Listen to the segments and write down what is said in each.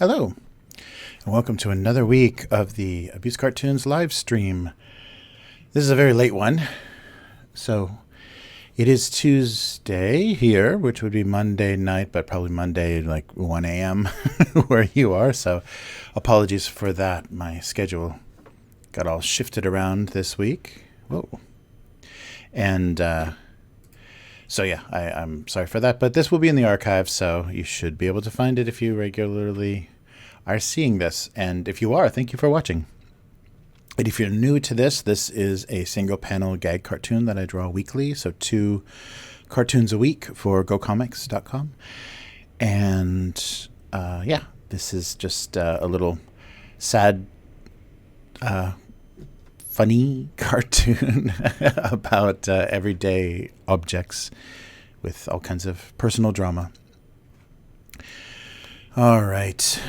Hello, and welcome to another week of the Abuse Cartoons live stream. This is a very late one, so it is Tuesday here, which would be Monday night, but probably Monday like 1 a.m. where you are, so apologies for that. My schedule got all shifted around this week. Whoa. And so yeah, I'm sorry for that, but this will be in the archive, so you should be able to find it if you regularly are seeing this. And if you are, thank you for watching. And if you're new to this, this is a single panel gag cartoon that I draw weekly, so 2 cartoons a week for gocomics.com. And yeah, this is just a little sad, funny cartoon about everyday objects with all kinds of personal drama. All right.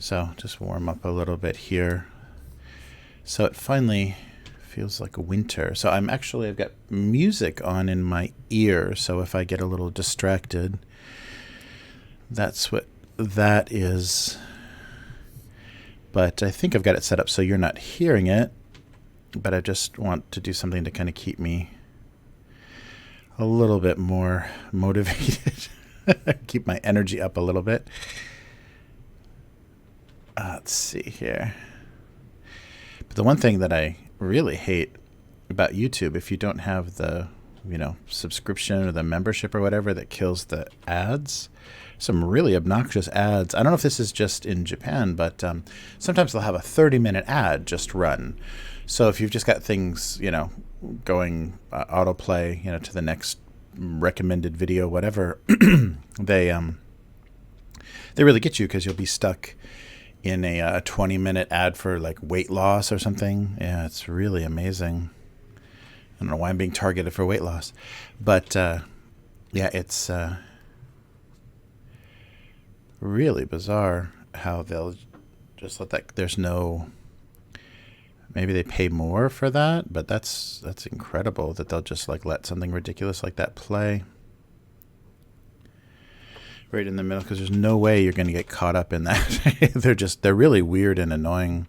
So just warm up a little bit here. So it finally feels like winter. So I've got music on in my ear. So if I get a little distracted, that's what that is. But I think I've got it set up so you're not hearing it. But I just want to do something to kind of keep me a little bit more motivated. Keep my energy up a little bit. Let's see here. But the one thing that I really hate about YouTube, if you don't have the, subscription or the membership or whatever, that kills the ads. Some really obnoxious ads. I don't know if this is just in Japan, but sometimes they'll have a 30-minute ad just run. So if you've just got things, going autoplay, to the next recommended video, whatever, they really get you because you'll be stuck in a 20-minute ad for like weight loss or something. Yeah, it's really amazing. I don't know why I'm being targeted for weight loss, but yeah, it's really bizarre how they'll just let that. There's no. Maybe they pay more for that, but that's incredible that they'll just like let something ridiculous like that play right in the middle, because there's no way you're going to get caught up in that. They're really weird and annoying.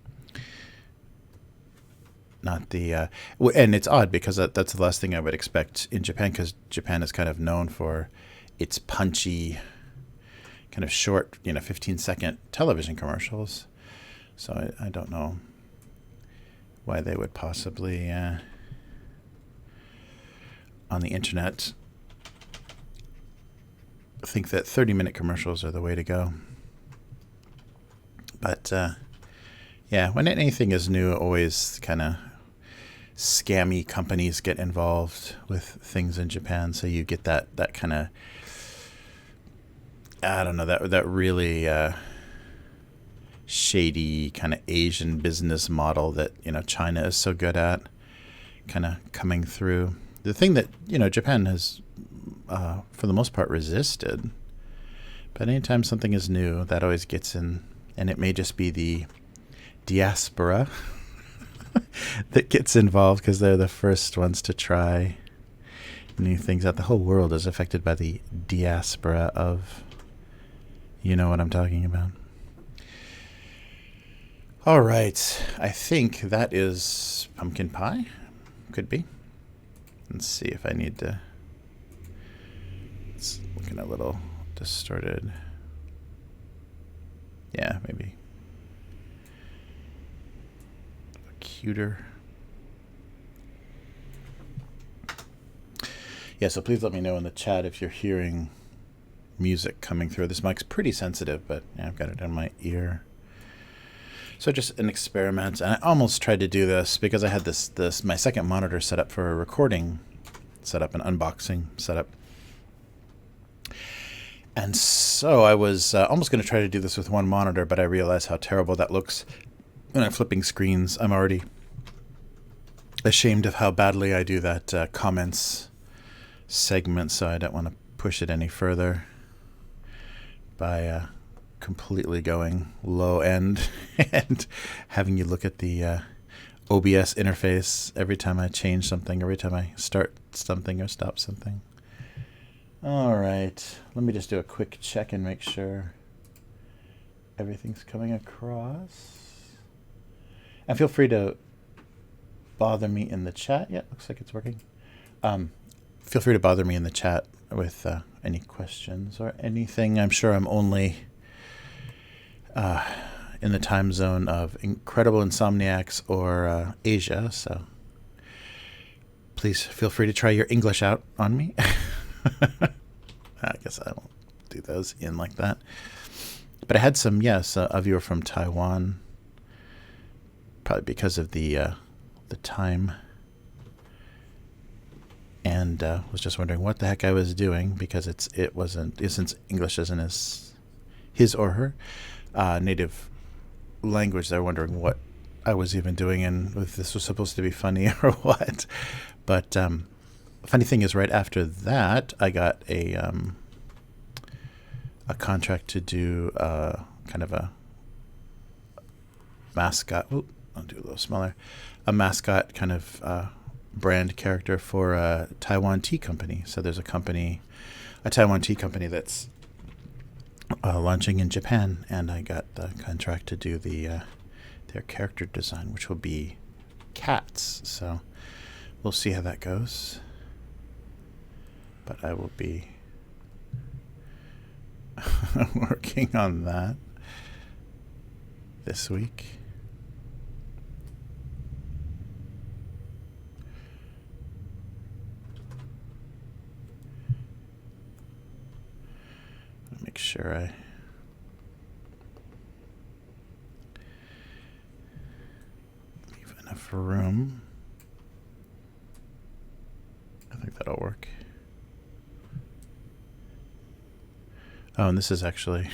Not the and it's odd because that's the last thing I would expect in Japan, because Japan is kind of known for its punchy, kind of short, 15-second television commercials. So I don't know why they would possibly on the internet think that 30-minute commercials are the way to go. But yeah, when anything is new, always kind of scammy companies get involved with things in Japan. So you get that kind of, I don't know, that really shady kind of Asian business model that China is so good at kind of coming through. The thing that Japan has for the most part resisted, but anytime something is new, that always gets in. And it may just be the diaspora that gets involved because they're the first ones to try new things out. The whole world is affected by the diaspora of, you know what I'm talking about. All right. I think that is pumpkin pie. Could be. Let's see if I need to. It's looking a little distorted. Yeah, maybe cuter. Yeah, so please let me know in the chat if you're hearing music coming through. This mic's pretty sensitive, but yeah, I've got it in my ear. So just an experiment, and I almost tried to do this because I had this my second monitor set up for a recording setup, an unboxing setup. And so I was almost going to try to do this with one monitor, but I realized how terrible that looks when I'm flipping screens. I'm already ashamed of how badly I do that comments segment, so I don't want to push it any further by completely going low end and having you look at the OBS interface every time I change something, every time I start something or stop something. All right, let me just do a quick check and make sure everything's coming across. And feel free to bother me in the chat. Yeah, looks like it's working. Feel free to bother me in the chat with any questions or anything. I'm sure I'm only in the time zone of Incredible Insomniacs or Asia, so please feel free to try your English out on me. I guess I won't do those in like that. But I had some, yes, a viewer from Taiwan, probably because of the time, and was just wondering what the heck I was doing, because it wasn't, since English isn't his or her native language. They're wondering what I was even doing and if this was supposed to be funny or what. But funny thing is, right after that, I got a contract to do kind of a mascot. Oh, I'll do a little smaller. A mascot kind of brand character for a Taiwan tea company. So there's a Taiwan tea company that's launching in Japan, and I got the contract to do their character design, which will be cats. So we'll see how that goes. But I will be working on that this week. Make sure I leave enough room. I think that'll work. Oh, and this is actually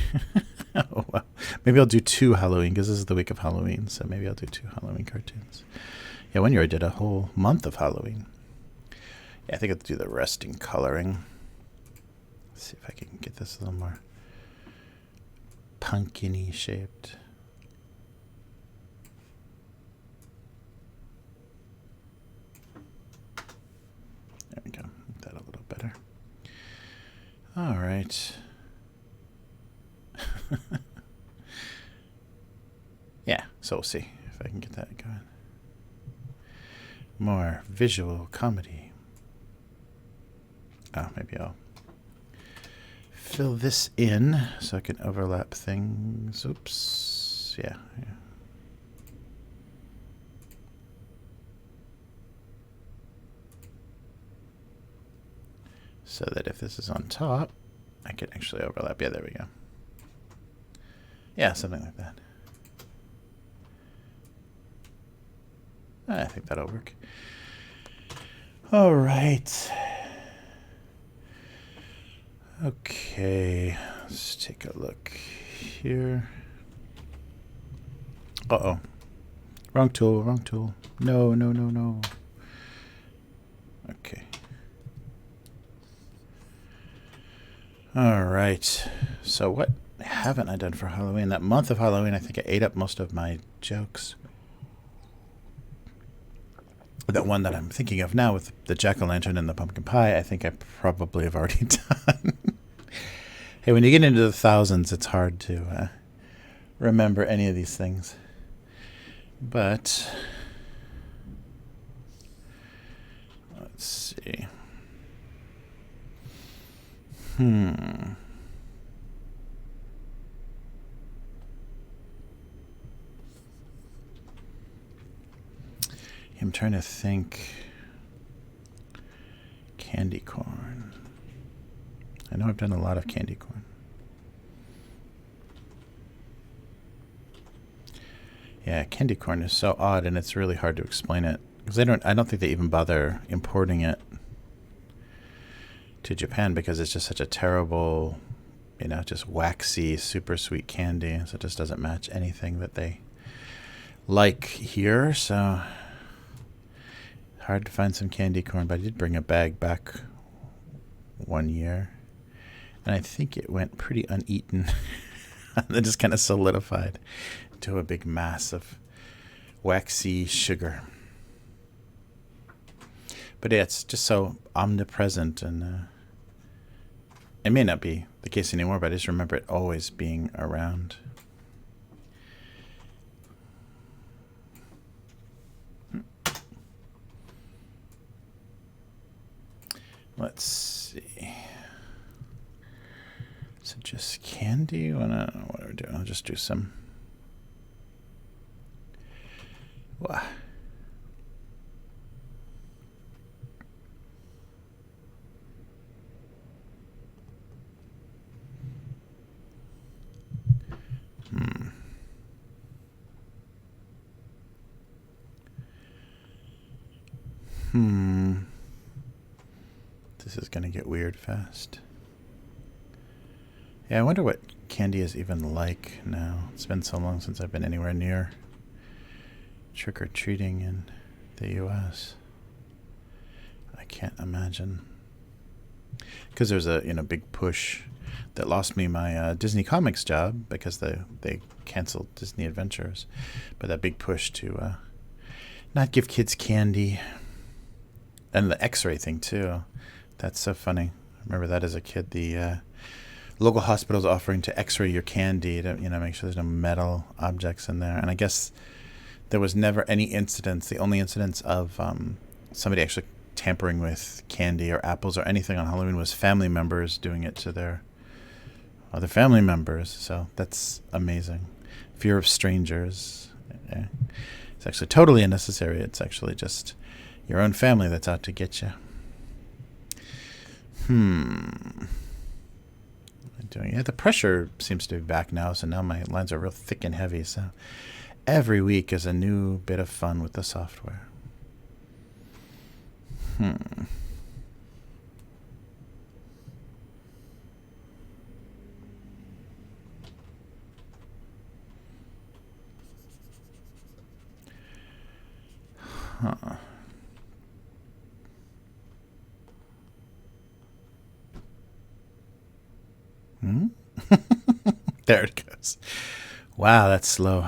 oh, well, maybe I'll do 2 Halloween, because this is the week of Halloween, so maybe I'll do 2 Halloween cartoons. Yeah, one year I did a whole month of Halloween. Yeah, I think I'll do the rest in coloring. Let's see if I can get this a little more pumpkin-y shaped. There we go. Make that a little better. All right. Yeah, so we'll see if I can get that going. More visual comedy. Oh, maybe I'll fill this in so I can overlap things. Oops. Yeah. So that if this is on top, I can actually overlap. Yeah, there we go. Yeah, something like that. I think that'll work. All right. Okay, let's take a look here. Uh-oh. Wrong tool, wrong tool. No, no, no, no. Okay. All right. So what haven't I done for Halloween? That month of Halloween, I think I ate up most of my jokes. That one that I'm thinking of now with the jack-o'-lantern and the pumpkin pie, I think I probably have already done. Hey, when you get into the thousands, it's hard to remember any of these things. But let's see. I'm trying to think. Candy corn. I know I've done a lot of candy corn. Yeah, candy corn is so odd, and it's really hard to explain it, because I don't think they even bother importing it to Japan, because it's just such a terrible, just waxy, super sweet candy. So it just doesn't match anything that they like here. So hard to find some candy corn, but I did bring a bag back one year, and I think it went pretty uneaten. It just kind of solidified into a big mass of waxy sugar. But yeah, it's just so omnipresent, and it may not be the case anymore, but I just remember it always being around. let's see. Is it just candy? Well, I don't know what we're doing. I'll just do some. Wow. This is going to get weird fast. Yeah, I wonder what candy is even like now. It's been so long since I've been anywhere near trick-or-treating in the U.S. I can't imagine. Because there's a big push that lost me my Disney Comics job because they canceled Disney Adventures. But that big push to not give kids candy. And the X-ray thing, too. That's so funny. I remember that as a kid. The local hospital's offering to X-ray your candy to, make sure there's no metal objects in there. And I guess there was never any incidents. The only incidents of somebody actually tampering with candy or apples or anything on Halloween was family members doing it to their other family members. So that's amazing. Fear of strangers. It's actually totally unnecessary. It's actually just your own family that's out to get you. What am I doing? Yeah, the pressure seems to be back now, so now my lines are real thick and heavy. So every week is a new bit of fun with the software. There it goes. Wow, that's slow.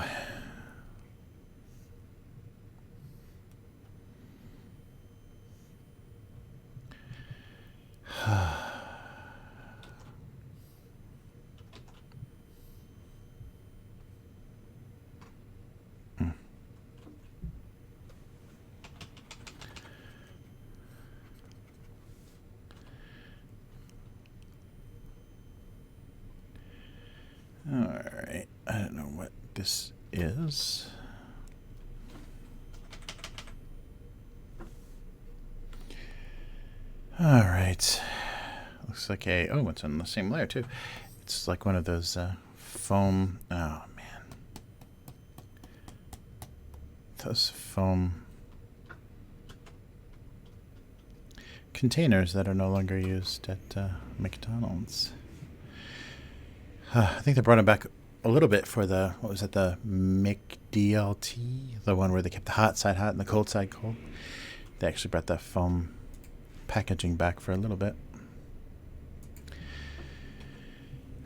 Alright, I don't know what this is. Alright. Looks like oh, it's on the same layer too. It's like one of those foam, oh man. Those foam containers that are no longer used at McDonald's. I think they brought it back a little bit for the, what was it, the McDLT? The one where they kept the hot side hot and the cold side cold. They actually brought that foam packaging back for a little bit.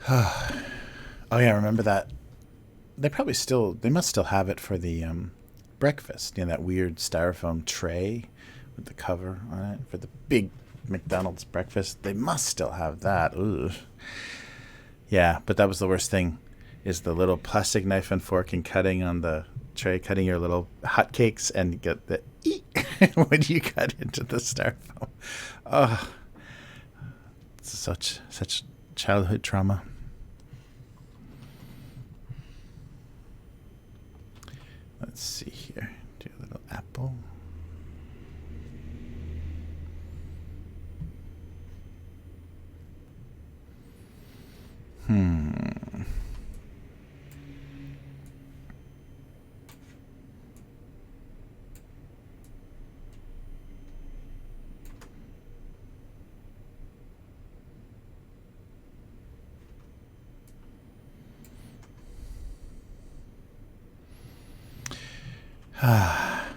Oh yeah, remember that? They must still have it for the breakfast. That weird styrofoam tray with the cover on it for the big McDonald's breakfast. They must still have that. Ugh. Yeah, but that was the worst thing, is the little plastic knife and fork and cutting on the tray, cutting your little hotcakes, and you get the when you cut into the styrofoam. Oh, it's such childhood trauma. Let's see here. Do a little apple.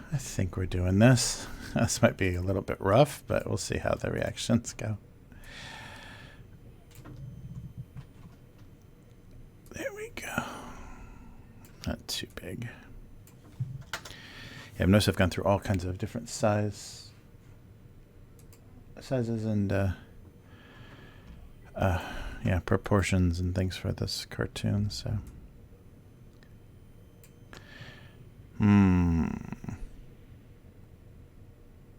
I think we're doing this. This might be a little bit rough, but we'll see how the reactions go. There we go. Not too big. Yeah, I've noticed I've gone through all kinds of different sizes and yeah, proportions and things for this cartoon. So.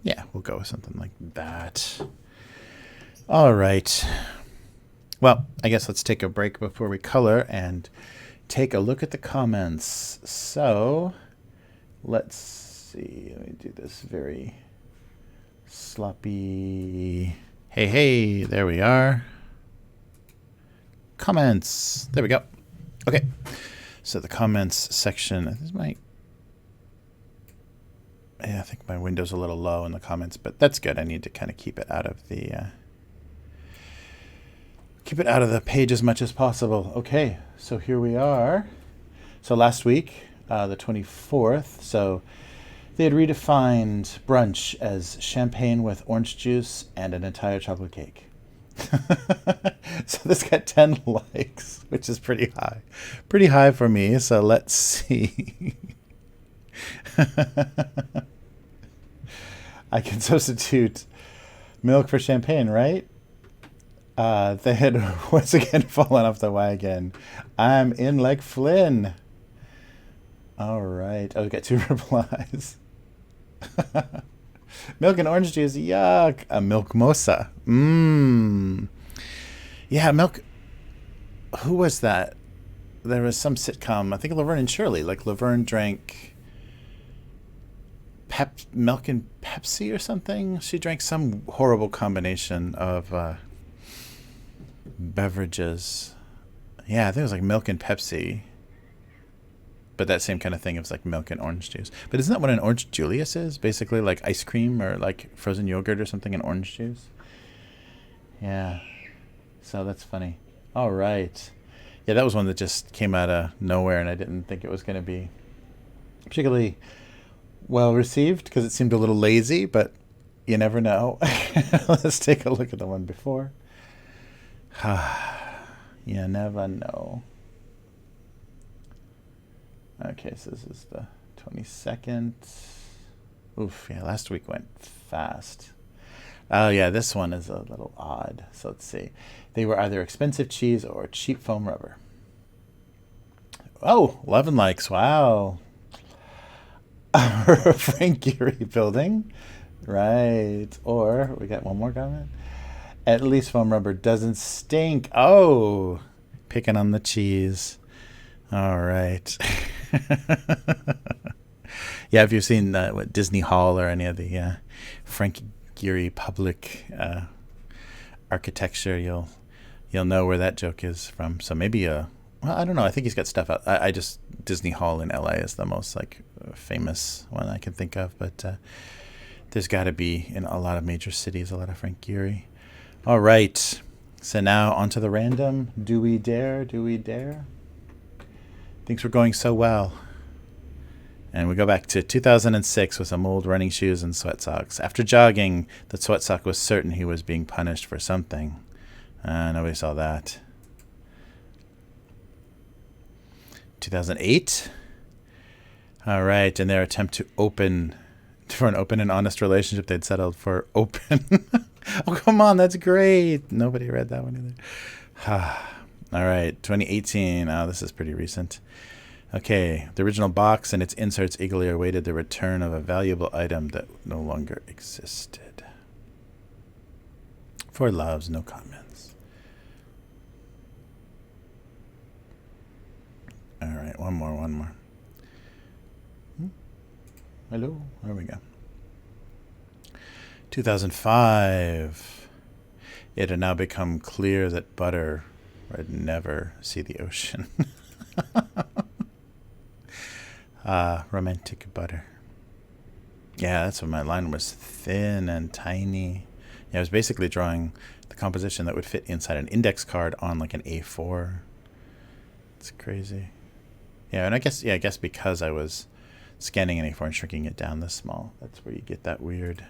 Yeah, we'll go with something like that. All right. Well, I guess let's take a break before we color and take a look at the comments. So let's see. Let me do this very sloppy. Hey, there we are. Comments. There we go. Okay. So the comments section. This might. Yeah, I think my window's a little low in the comments, but that's good. I need to kind of keep it out of the page as much as possible. Okay, so here we are. So last week, the 24th, so they had redefined brunch as champagne with orange juice and an entire chocolate cake. So this got 10 likes, which is pretty high. Pretty high for me, so let's see. I can substitute milk for champagne, right? They had once again fallen off the wagon. I'm in like Flynn. All right. Oh, we got 2 replies. Milk and orange juice, yuck. A milk mosa. Yeah, milk. Who was that? There was some sitcom, I think Laverne and Shirley. Like Laverne drank milk and Pepsi or something. She drank some horrible combination of beverages. Yeah, I think it was like milk and Pepsi. But that same kind of thing, it was like milk and orange juice. But isn't that what an orange Julius is? Basically like ice cream or like frozen yogurt or something in orange juice? Yeah. So that's funny. All right. Yeah, that was one that just came out of nowhere, and I didn't think it was going to be particularly well received because it seemed a little lazy, but you never know. Let's take a look at the one before. You never know. Okay, so this is the 22nd. Oof, yeah, last week went fast. Oh, yeah, this one is a little odd. So let's see. They were either expensive cheese or cheap foam rubber. Oh, 11 likes. Wow. Frank Geary building. Right. Or we got one more comment. At least foam rubber doesn't stink. Oh, picking on the cheese. All right. Yeah, if you've seen what Disney Hall or any of the Frank Geary public architecture, you'll know where that joke is from. So maybe well, I don't know. I think he's got stuff out. I just Disney Hall in LA is the most like famous one I can think of, but there's got to be in a lot of major cities a lot of Frank Geary. All right. So now onto the random. Do we dare? Do we dare? Things were going so well. And we go back to 2006 with some old running shoes and sweat socks. After jogging, the sweat sock was certain he was being punished for something. Nobody saw that. 2008. All right, in their attempt to for an open and honest relationship, they'd settled for open. Oh, come on, that's great. Nobody read that one either. All right, 2018. Oh, this is pretty recent. Okay, the original box and its inserts eagerly awaited the return of a valuable item that no longer existed. For loves, no comments. All right, one more. Hello, there we go. 2005. It had now become clear that butter would never see the ocean. Romantic butter. Yeah, that's what my line was, thin and tiny. Yeah, I was basically drawing the composition that would fit inside an index card on like an A4. It's crazy. Yeah, and I guess because I was scanning an A4 and shrinking it down this small, that's where you get that weird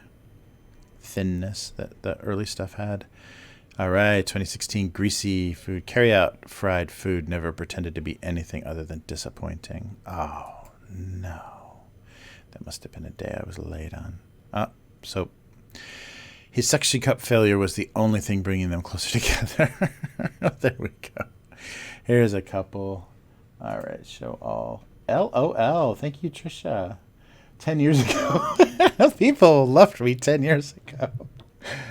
thinness that the early stuff had. All right, 2016, greasy food. Carry out fried food never pretended to be anything other than disappointing. Oh, no. That must have been a day I was late on. So his suction cup failure was the only thing bringing them closer together. There we go. Here's a couple. All right, show all. LOL. Thank you, Trisha. 10 years ago. People loved me 10 years ago.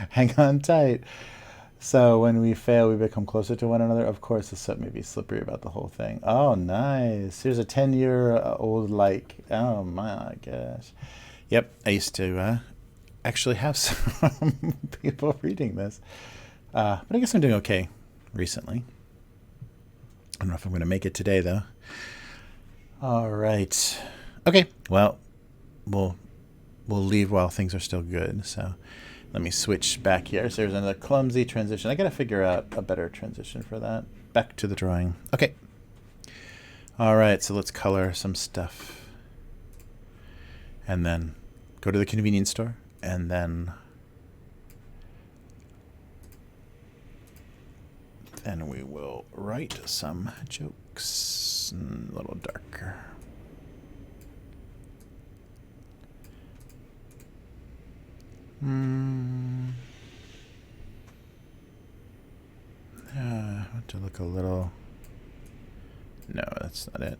Hang on tight. So when we fail, we become closer to one another. Of course, the soap may be slippery about the whole thing. Oh, nice. Here's a 10-year-old like. Oh my gosh. Yep, I used to actually have some people reading this. But I guess I'm doing okay recently. I don't know if I'm going to make it today, though. All right. Okay, well, we'll leave while things are still good. So let me switch back here. So there's another clumsy transition. I got to figure out a better transition for that. Back to the drawing. Okay. All right, so let's color some stuff. And then go to the convenience store. And then we will write some jokes. A little darker. I want to look a little. No, that's not it.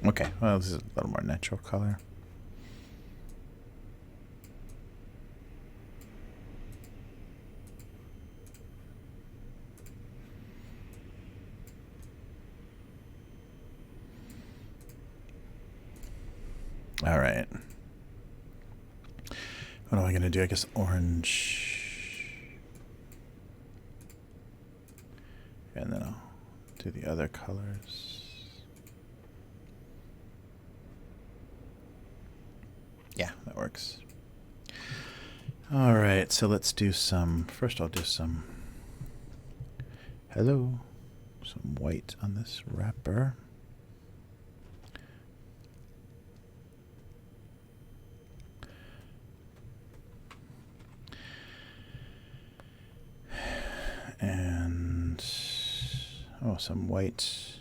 Okay, well, this is a little more natural color. All right. What am I going to do? I guess orange. And then I'll do the other colors. Yeah, that works. All right, so let's do some. First, I'll do some. Hello. Some white on this wrapper. And oh, some white.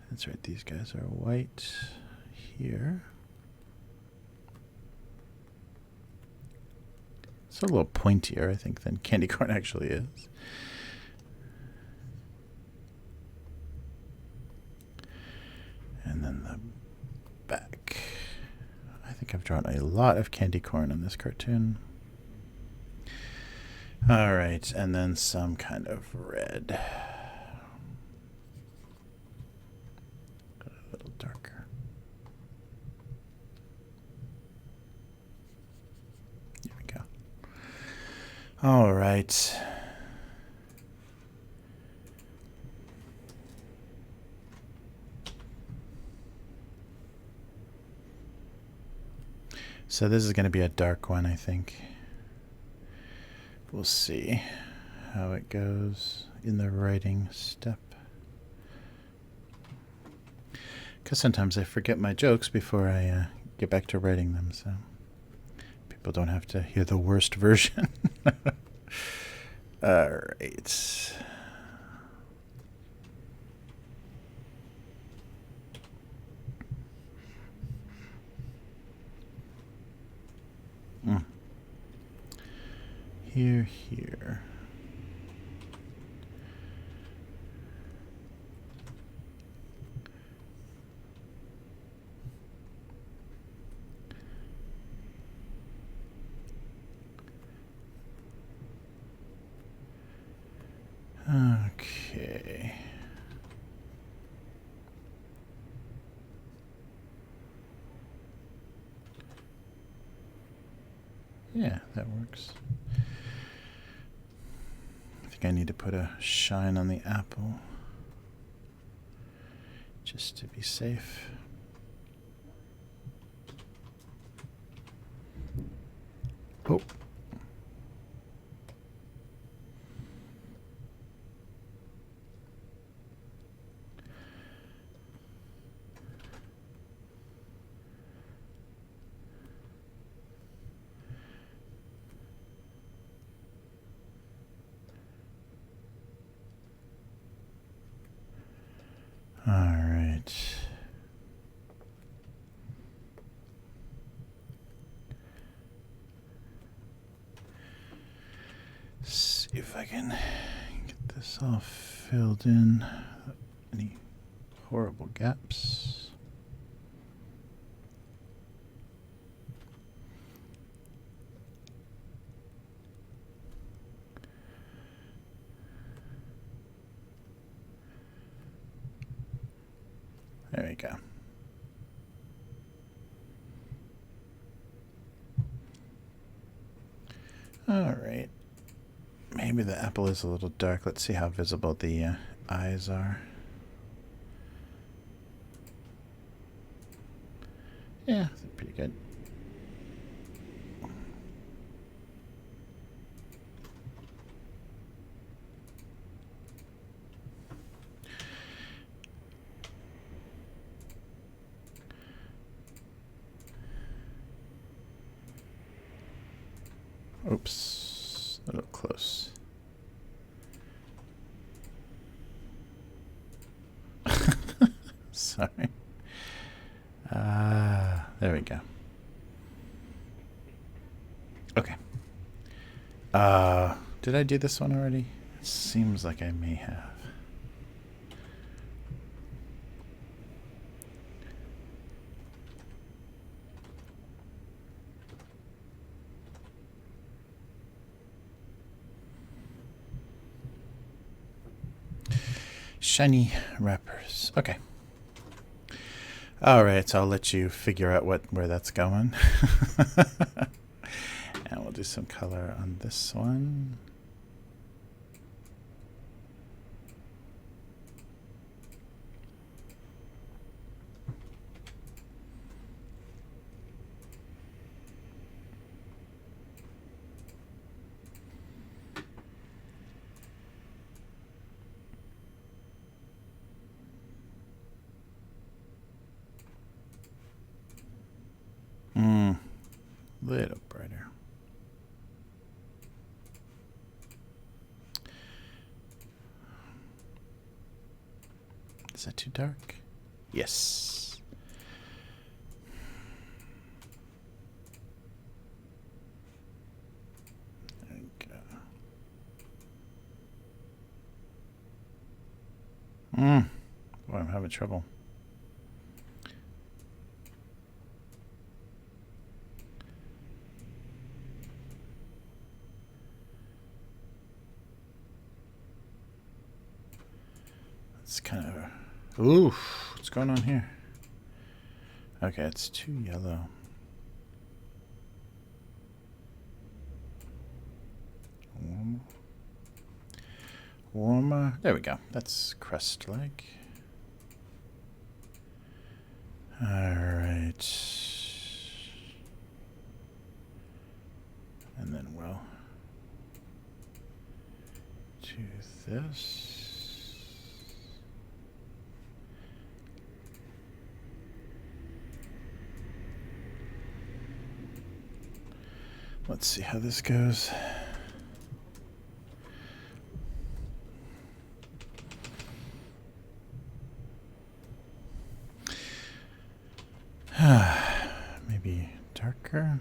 That's right, these guys are white here. It's a little pointier, I think, than candy corn actually is. And then the back. I think I've drawn a lot of candy corn on this cartoon. All right, and then some kind of red. Go a little darker. Here we go. All right. So this is going to be a dark one, I think. We'll see how it goes in the writing step. Because sometimes I forget my jokes before I get back to writing them, so people don't have to hear the worst version. All right. Here. Okay. Yeah, that works. I think I need to put a shine on the apple just to be safe. Oh. All right. See if I can get this all filled in any horrible gaps. There we go. All right. Maybe the apple is a little dark. Let's see how visible the eyes are. Yeah, that's pretty good. Oops, a little close. Sorry. There we go. Okay. Did I do this one already? It seems like I may have. Shiny wrappers. Okay. All right, so I'll let you figure out where that's going. And we'll do some color on this one. Little brighter. Is that too dark? Yes. There we go. Boy, I'm having trouble. It's kind of... Oof, what's going on here? Okay, it's too yellow. Warmer. There we go. That's crust-like. All right. And then we'll do this. Let's see how this goes. Maybe darker.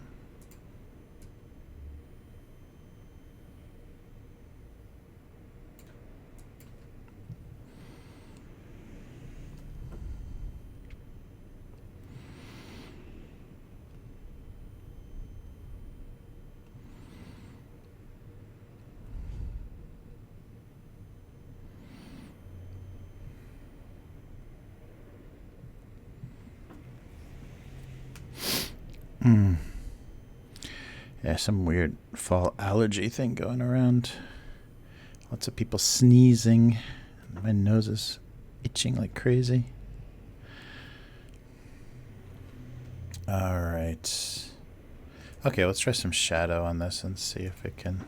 Yeah, some weird fall allergy thing going around. Lots of people sneezing. My nose is itching like crazy. All right. Okay, let's try some shadow on this and see if it can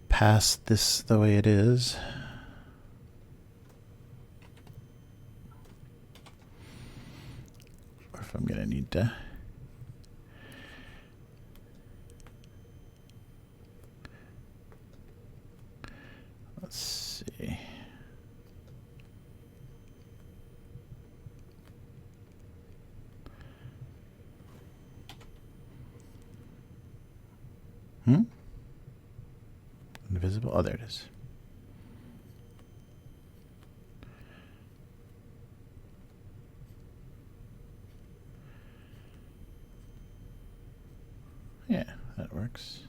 pass this the way it is. Or if I'm gonna need to let's see. Invisible? Oh, there it is. that works.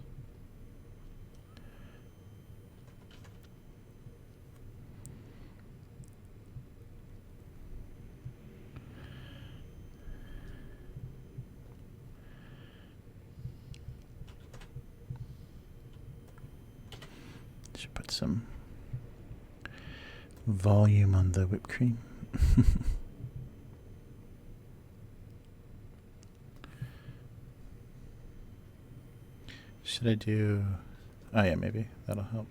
Should put some volume on the whipped cream. Should I do... Oh yeah, maybe. That'll help.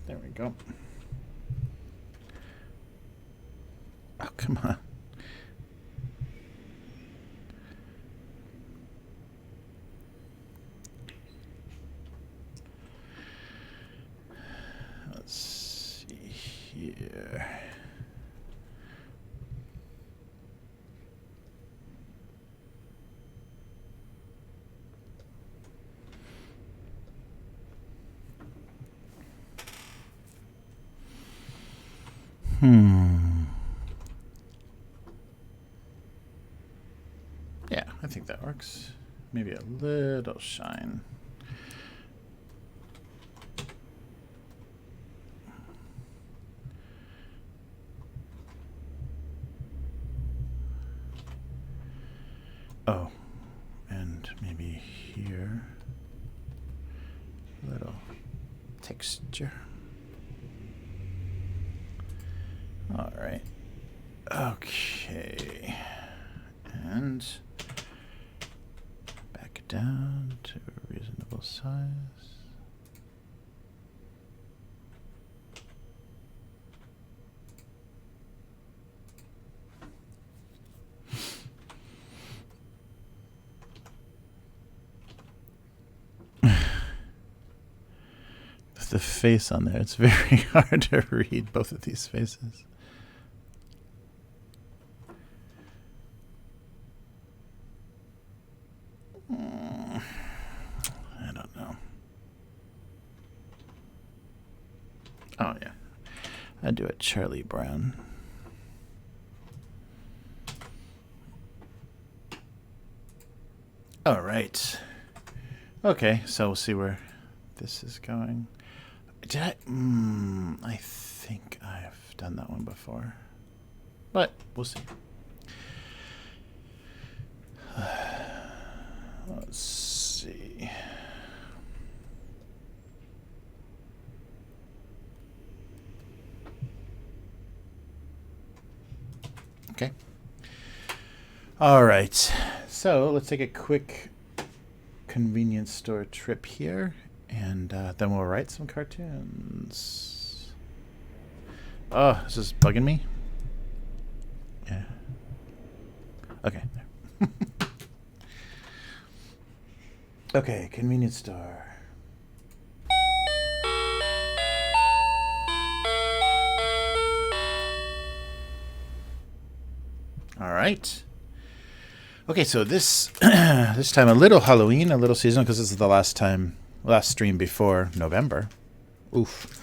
There we go. Oh, come on. Let's see here. Yeah, I think that works. Maybe a little shine. Oh, and maybe here, a little texture. All right. Okay. And back down to a reasonable size. The face on there, it's very hard to read both of these faces. I don't know. Oh yeah, I'd do it Charlie Brown. All right. Okay, so we'll see where this is going. Did I? I think I've done that one before, but we'll see. Let's see. Okay. All right. So let's take a quick convenience store trip here. And then we'll write some cartoons. Oh, is this bugging me? Yeah. Okay. Okay, convenience store. All right. Okay, so this this time a little Halloween, a little seasonal, because this is the last stream before November. Oof.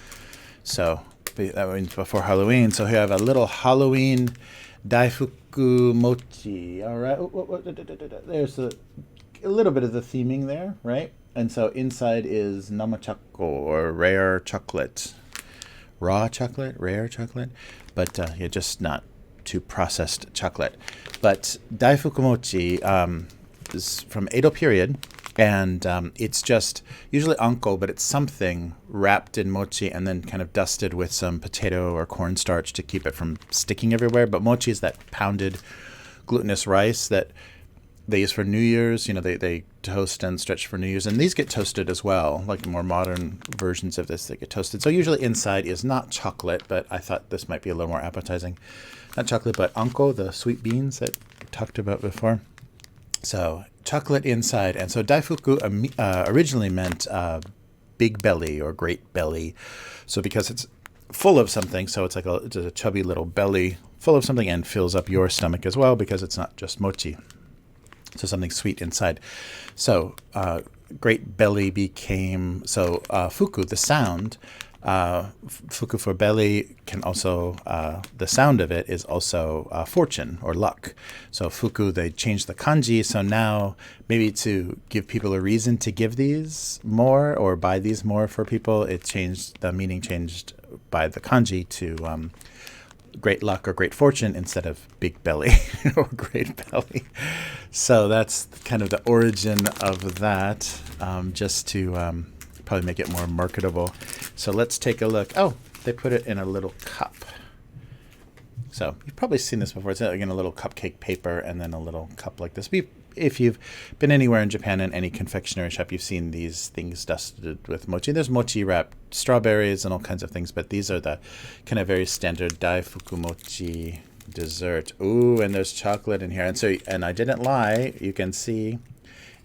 So that means before Halloween. So here I have a little Halloween daifuku mochi. All right. There's a little bit of the theming there, right? And so inside is namachako, or rare chocolate. Raw chocolate, rare chocolate. But yeah, just not too processed chocolate. But daifuku mochi is from Edo period. And it's just usually anko, but it's something wrapped in mochi and then kind of dusted with some potato or cornstarch to keep it from sticking everywhere. But mochi is that pounded glutinous rice that they use for New Year's. You know, they toast and stretch for New Year's. And these get toasted as well, like more modern versions of this that get toasted. So usually inside is not chocolate, but I thought this might be a little more appetizing. Not chocolate, but anko, the sweet beans that we talked about before. So chocolate inside. And so daifuku originally meant big belly or great belly. So because it's full of something, so it's like it's a chubby little belly full of something and fills up your stomach as well, because it's not just mochi. So something sweet inside. So great belly became, so fuku, the sound, fuku for belly can also, the sound of it is also fortune or luck. So fuku, they changed the kanji. So now maybe to give people a reason to give these more or buy these more for people, it changed, the meaning changed by the kanji to great luck or great fortune instead of big belly or great belly. So that's kind of the origin of that, just to probably make it more marketable. So let's take a look. Oh, they put it in a little cup. So you've probably seen this before. It's like in a little cupcake paper and then a little cup like this. If you've been anywhere in Japan in any confectionery shop, you've seen these things dusted with mochi. There's mochi wrapped strawberries and all kinds of things, but these are the kind of very standard daifuku mochi dessert. Ooh, and there's chocolate in here. And I didn't lie. You can see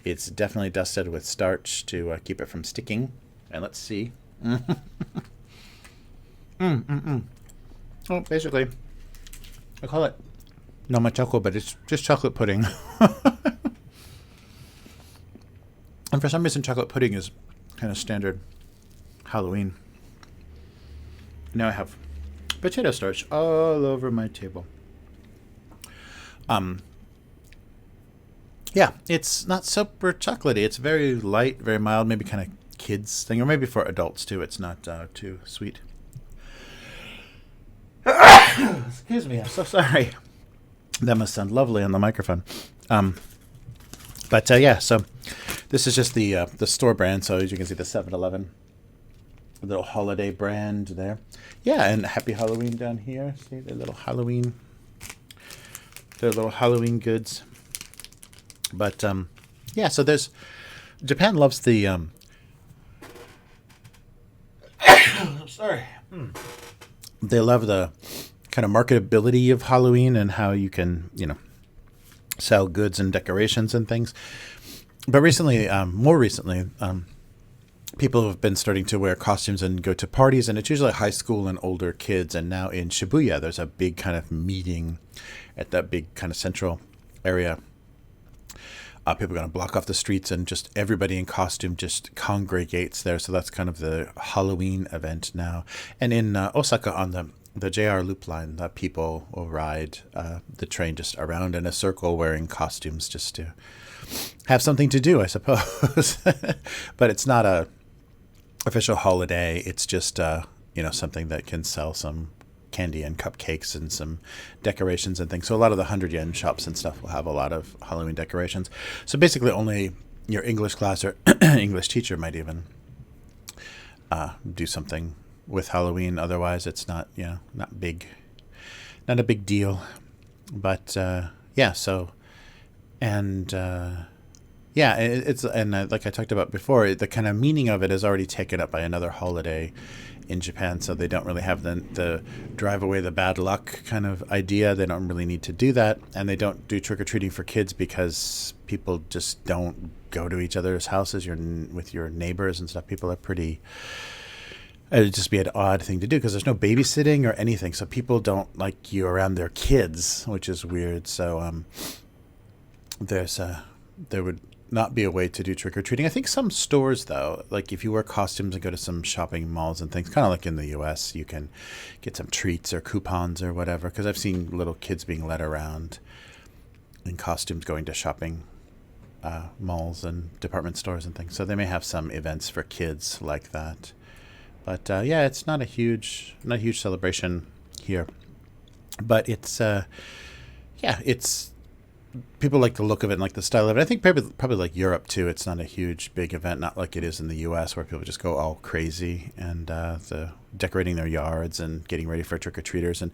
it's definitely dusted with starch to keep it from sticking. And let's see. Oh, basically, I call it namachako, but it's just chocolate pudding. And for some reason, chocolate pudding is kind of standard Halloween. Now I have potato starch all over my table. Yeah, it's not super chocolatey. It's very light, very mild, maybe kind of kids thing, or maybe for adults too. It's not too sweet. Excuse me, I'm so sorry. That must sound lovely on the microphone. But yeah, so this is just the store brand. So as you can see, the 7-Eleven little holiday brand there. Yeah, and Happy Halloween down here. See their little Halloween goods. But yeah, so there's Japan loves the sorry. They love the kind of marketability of Halloween and how you can, sell goods and decorations and things. But recently, more recently, people have been starting to wear costumes and go to parties, and it's usually high school and older kids. And now in Shibuya, there's a big kind of meeting at that big kind of central area. People are going to block off the streets, and just everybody in costume just congregates there. So that's kind of the Halloween event now. And in Osaka, on the JR Loop line, people will ride the train just around in a circle wearing costumes just to have something to do, I suppose. But it's not a official holiday. It's just, something that can sell some candy and cupcakes and some decorations and things. So a lot of the 100 yen shops and stuff will have a lot of Halloween decorations. So basically only your English class or English teacher might even do something with Halloween. Otherwise it's not a big deal. But yeah, so and it's like I talked about before, the kind of meaning of it is already taken up by another holiday in Japan, so they don't really have the drive away the bad luck kind of idea. They don't really need to do that, and they don't do trick-or-treating for kids because people just don't go to each other's houses with your neighbors and stuff. People are pretty... It'd just be an odd thing to do because there's no babysitting or anything, so people don't like you around their kids, which is weird. So there would not be a way to do trick-or-treating. I think some stores, though, like if you wear costumes and go to some shopping malls and things, kind of like in the U.S., you can get some treats or coupons or whatever, because I've seen little kids being led around in costumes going to shopping malls and department stores and things. So they may have some events for kids like that. But yeah, it's not a huge celebration here. But it's it's... People like the look of it and like the style of it. I think probably like Europe too. It's not a huge, big event, not like it is in the U.S. where people just go all crazy and decorating their yards and getting ready for trick-or-treaters. And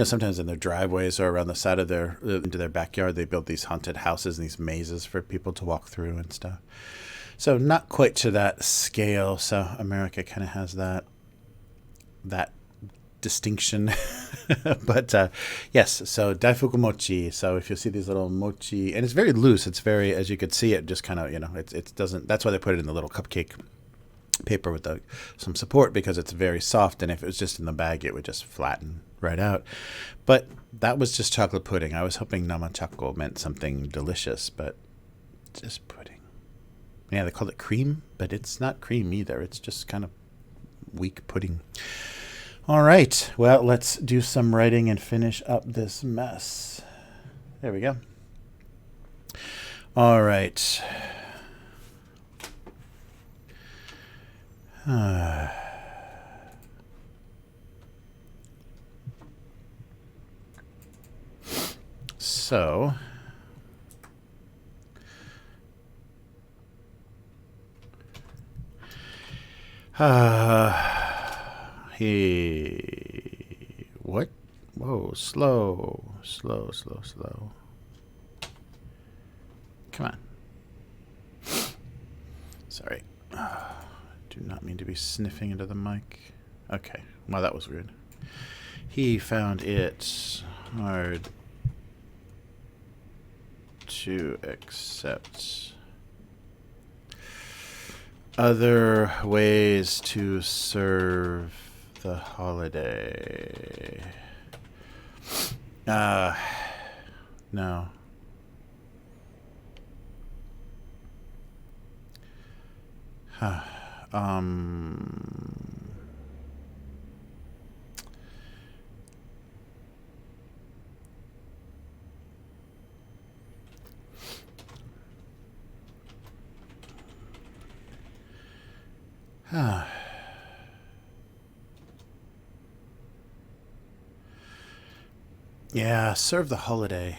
sometimes in their driveways or around the side of into their backyard, they build these haunted houses and these mazes for people to walk through and stuff. So not quite to that scale. So America kind of has that distinction. But yes, so daifuku mochi. So if you see these little mochi, and it's very loose, it's very, as you could see, it just kind of it doesn't, that's why they put it in the little cupcake paper with some support, because it's very soft, and if it was just in the bag it would just flatten right out. But that was just chocolate pudding. I was hoping namachako meant something delicious, but just pudding. Yeah, they called it cream, but it's not cream either. It's just kind of weak pudding. All right. Well, let's do some writing and finish up this mess. There we go. All right. So, what? Whoa, slow. Come on. Sorry. Do not mean to be sniffing into the mic. Okay. Well, that was weird. He found it hard to accept other ways to serve the holiday. No. Huh. Yeah, serve the holiday.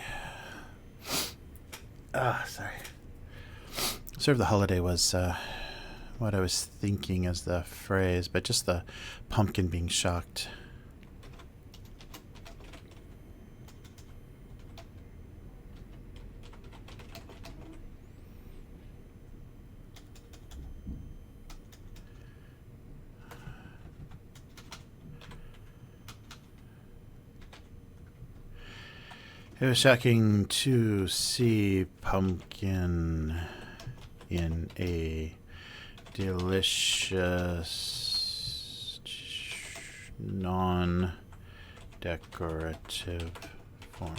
Sorry. Serve the holiday was what I was thinking as the phrase, but just the pumpkin being shocked. It was shocking to see pumpkin in a delicious, non-decorative form.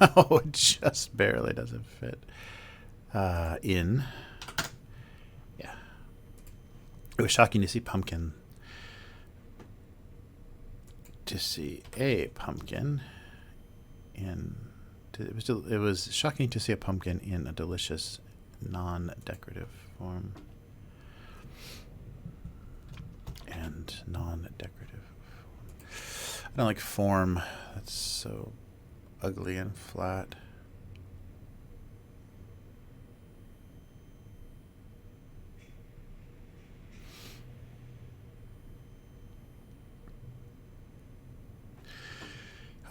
Oh, it just barely doesn't fit in. Yeah. It was shocking to see pumpkin. To see a pumpkin in... It was shocking to see a pumpkin in a delicious, non-decorative form. And non-decorative form. I don't like form. That's so ugly and flat.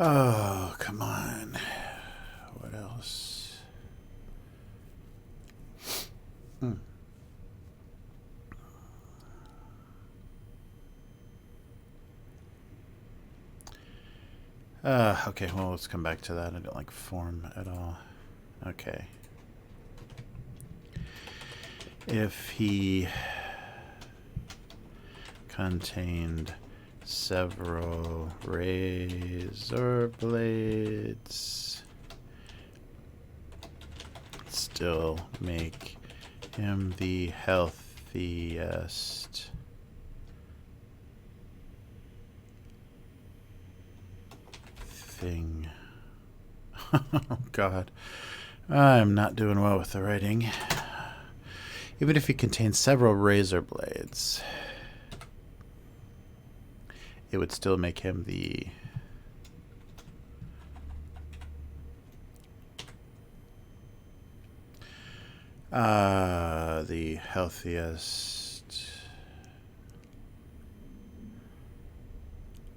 Oh, come on. What else? Okay, well, let's come back to that. I don't like form at all. Okay. If he contained several razor blades, still make him the healthiest thing. Oh God, I'm not doing well with the writing. Even if he contains several razor blades, it would still make him the healthiest.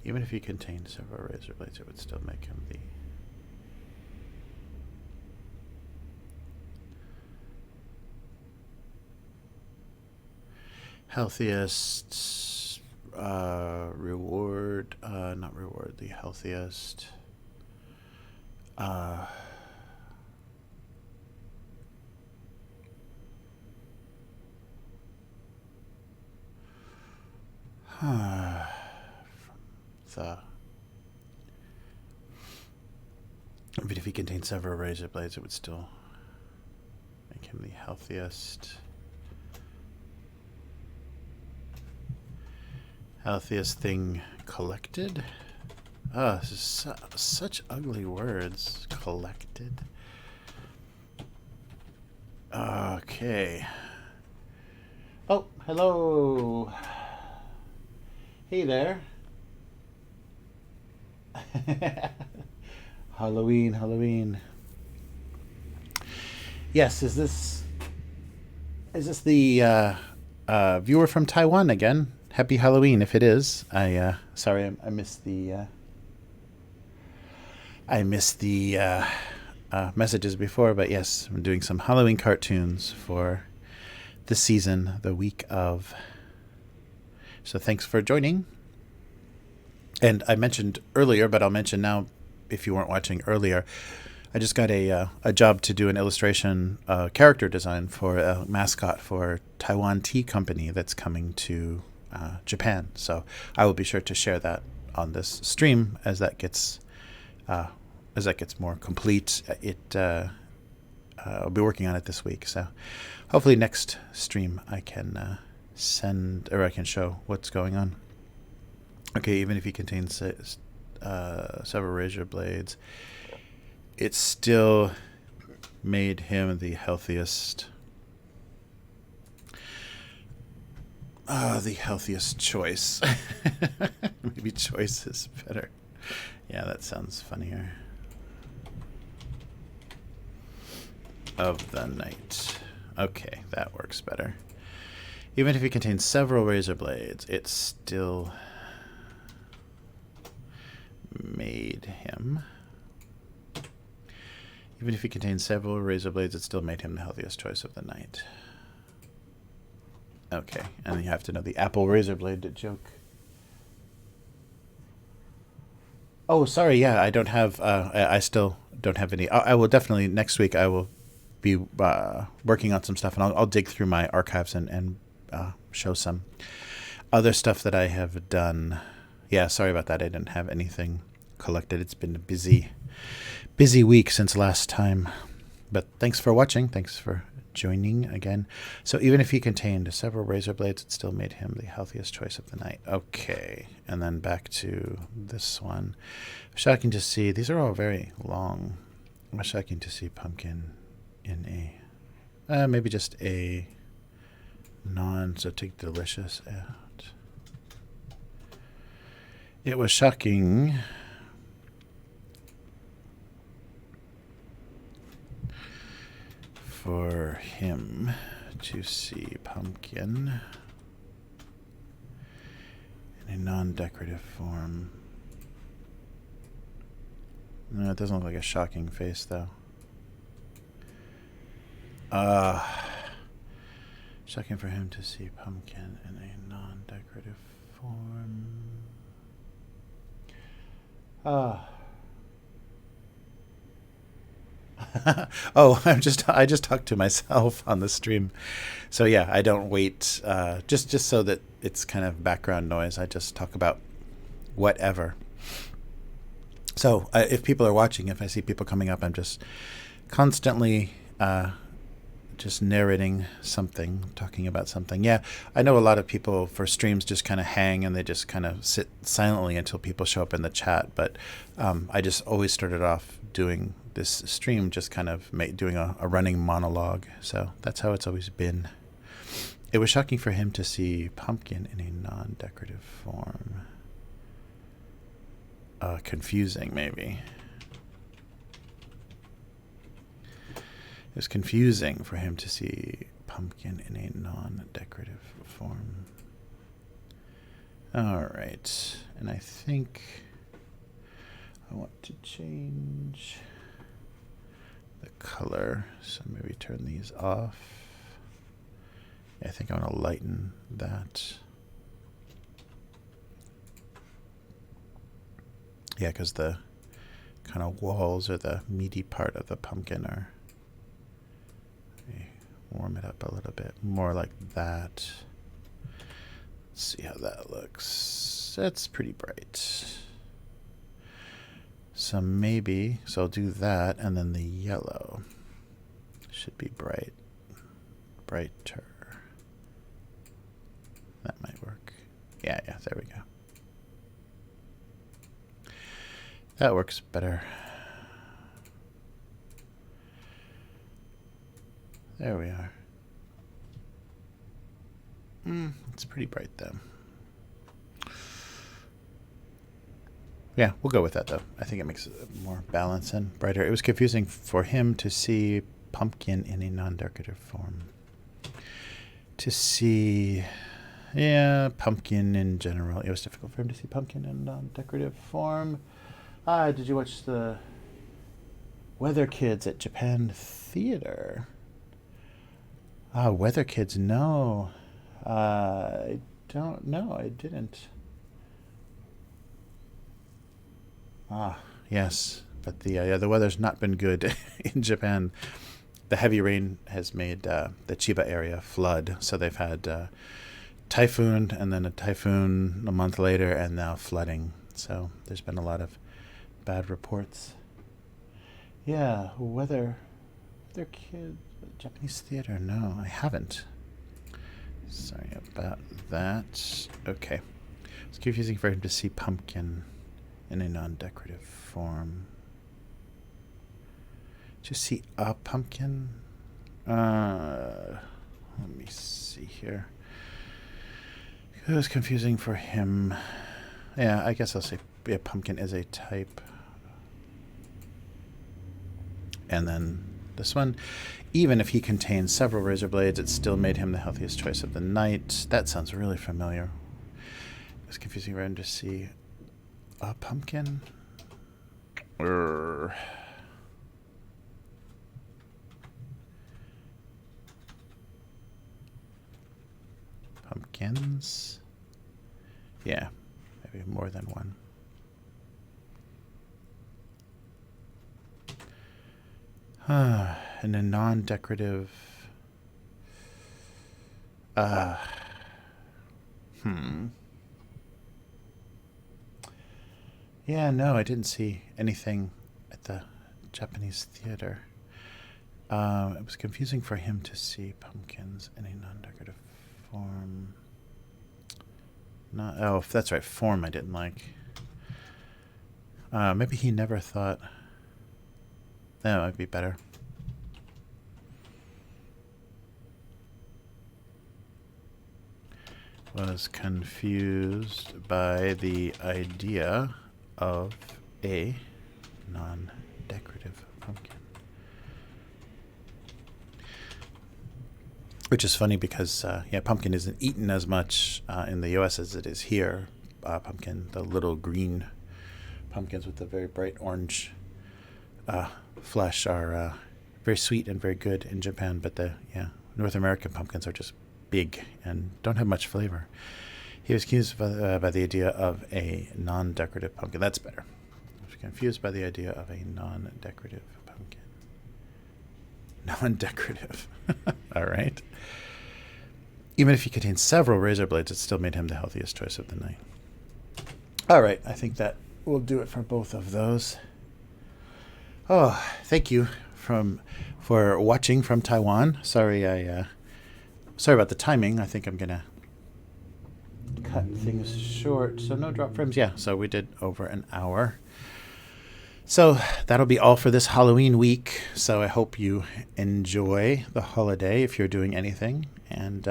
Even if he contained several razor blades, it would still make him the healthiest reward, not reward, the healthiest but if he contained several razor blades, it would still make him the healthiest. Healthiest thing collected. Oh, this is such ugly words. Collected. Okay. Oh, hello. Hey there. Halloween. Yes, is this the viewer from Taiwan again? Happy Halloween if it is. Sorry, I missed the messages before, but yes, I'm doing some Halloween cartoons for this season, the week of. So thanks for joining. And I mentioned earlier, but I'll mention now if you weren't watching earlier, I just got a job to do an illustration character design for a mascot for Taiwan Tea Company that's coming to Japan. So I will be sure to share that on this stream as that gets more complete. I'll be working on it this week. So hopefully next stream I can I can show what's going on. Okay, even if he contains several razor blades, it still made him the healthiest. The healthiest choice. Maybe choice is better. Yeah, that sounds funnier. Of the night. Okay, that works better. Even if it contains several razor blades, it still made him. Even if he contains several razor blades, it still made him the healthiest choice of the night. Okay, and you have to know the Apple razor blade joke. Oh, sorry. Yeah, I don't have. I still don't have any. I will definitely next week. I will be working on some stuff, and I'll dig through my archives and show some other stuff that I have done. Yeah, sorry about that. I didn't have anything collected. It's been a busy week since last time. But thanks for watching. Thanks for joining again. So even if he contained several razor blades, it still made him the healthiest choice of the night. Okay, and then back to this one. Shocking to see. These are all very long. Shocking to see pumpkin in a maybe just a non, so take delicious out. It was shocking for him to see pumpkin in a non-decorative form. No, it doesn't look like a shocking face, though. Shocking for him to see pumpkin in a non-decorative form. Oh, I just talked to myself on the stream. So yeah, I don't wait just so that it's kind of background noise. I just talk about whatever. So if people are watching, if I see people coming up, I'm just constantly just narrating something, talking about something. Yeah, I know a lot of people for streams just kind of hang and they just kind of sit silently until people show up in the chat. But I just always started off doing this stream just kind of doing a running monologue. So that's how it's always been. It was shocking for him to see pumpkin in a non-decorative form. Confusing, maybe. It was confusing for him to see pumpkin in a non-decorative form. All right. And I think I want to change the color. So maybe turn these off. Yeah, I think I want to lighten that. Yeah, because the kind of walls or the meaty part of the pumpkin are. Warm it up a little bit more like that. Let's see how that looks. That's pretty bright. So maybe, so I'll do that, and then the yellow should be bright brighter. That might work. Yeah, there we go. That works better. There we are. It's pretty bright though. Yeah, we'll go with that though. I think it makes it more balance and brighter. It was confusing for him to see pumpkin in a non-decorative form. To see, yeah, pumpkin in general. It was difficult for him to see pumpkin in non-decorative form. Did you watch the Weather Kids at Japan Theater? Weather Kids, no. I don't know. I didn't. Yes, but the weather's not been good in Japan. The heavy rain has made the Chiba area flood, so they've had typhoon and then a typhoon a month later and now flooding. So there's been a lot of bad reports. Yeah, Weather Kids, Japanese theater. No, I haven't. Sorry about that. Okay. It's confusing for him to see pumpkin in a non-decorative form. To see a pumpkin? Let me see here. It was confusing for him. Yeah, I guess I'll say pumpkin is a type. And then this one. Even if he contains several razor blades, it still made him the healthiest choice of the night. That sounds really familiar. It was confusing for him to see a pumpkin. Pumpkins. Yeah, maybe more than one. And a non-decorative. Yeah, no, I didn't see anything at the Japanese theater. It was confusing for him to see pumpkins in a non-decorative form. Oh, that's right, form I didn't like. Maybe he never thought that might be better. Was confused by the idea of a non-decorative pumpkin. Which is funny because, pumpkin isn't eaten as much in the U.S. as it is here. Pumpkin, the little green pumpkins with the very bright orange flesh are very sweet and very good in Japan, but the North American pumpkins are just big and don't have much flavor. He was confused by the idea of a non-decorative pumpkin. That's better. I was confused by the idea of a non-decorative pumpkin. Non-decorative. All right. Even if he contained several razor blades, it still made him the healthiest choice of the night. All right. I think that will do it for both of those. Oh, thank you for watching from Taiwan. Sorry about the timing. I think I'm going to cut things short. So no drop frames. Yeah, so we did over an hour. So that'll be all for this Halloween week. So I hope you enjoy the holiday if you're doing anything. And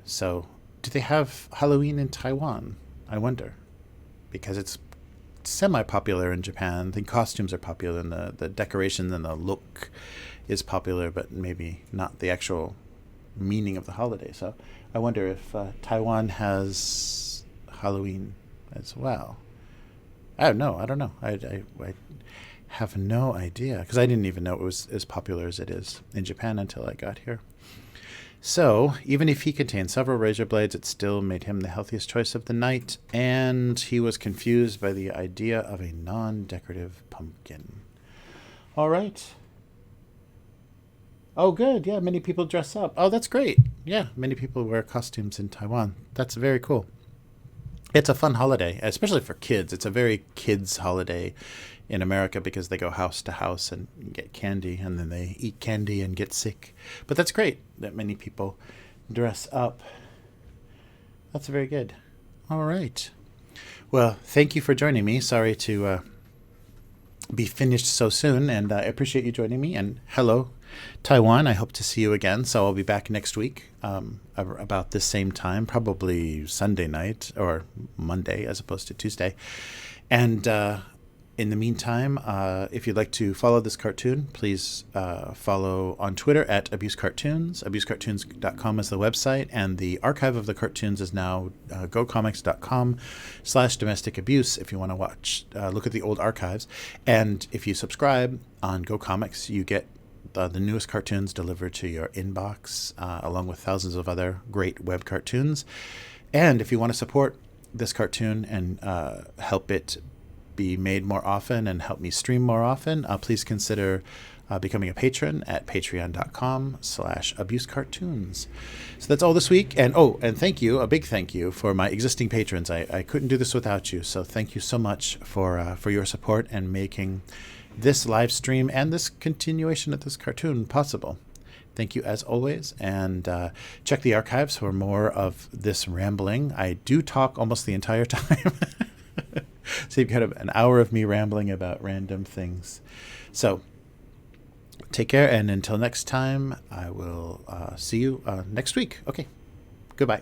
so do they have Halloween in Taiwan? I wonder. Because it's semi-popular in Japan. The costumes are popular and the decorations and the look is popular, but maybe not the actual meaning of the holiday. So I wonder if Taiwan has Halloween as well. I don't know. I have no idea because I didn't even know it was as popular as it is in Japan until I got here. So even if he contained several razor blades, it still made him the healthiest choice of the night, and he was confused by the idea of a non-decorative pumpkin. All right. Oh, good. Yeah, many people dress up. Oh, that's great. Yeah, many people wear costumes in Taiwan. That's very cool. It's a fun holiday, especially for kids. It's a very kids holiday in America because they go house to house and get candy, and then they eat candy and get sick. But that's great that many people dress up. That's very good. All right. Well, thank you for joining me. Sorry to be finished so soon, and I appreciate you joining me. And hello, Taiwan. I hope to see you again. So I'll be back next week about this same time, probably Sunday night or Monday as opposed to Tuesday. And in the meantime, if you'd like to follow this cartoon, please follow on Twitter at AbuseCartoons. AbuseCartoons.com is the website, and the archive of the cartoons is now gocomics.com/domestic abuse if you want to look at the old archives. And if you subscribe on Go Comics, you get the newest cartoons delivered to your inbox, along with thousands of other great web cartoons. And if you want to support this cartoon and help it be made more often and help me stream more often, please consider becoming a patron at patreon.com/abusecartoons. So that's all this week. And thank you, a big thank you for my existing patrons. I couldn't do this without you. So thank you so much for your support and making this live stream and this continuation of this cartoon possible. Thank you as always, and check the archives for more of this rambling. I do talk almost the entire time. So you've got an hour of me rambling about random things. So take care, and until next time, I will see you next week. Okay, goodbye.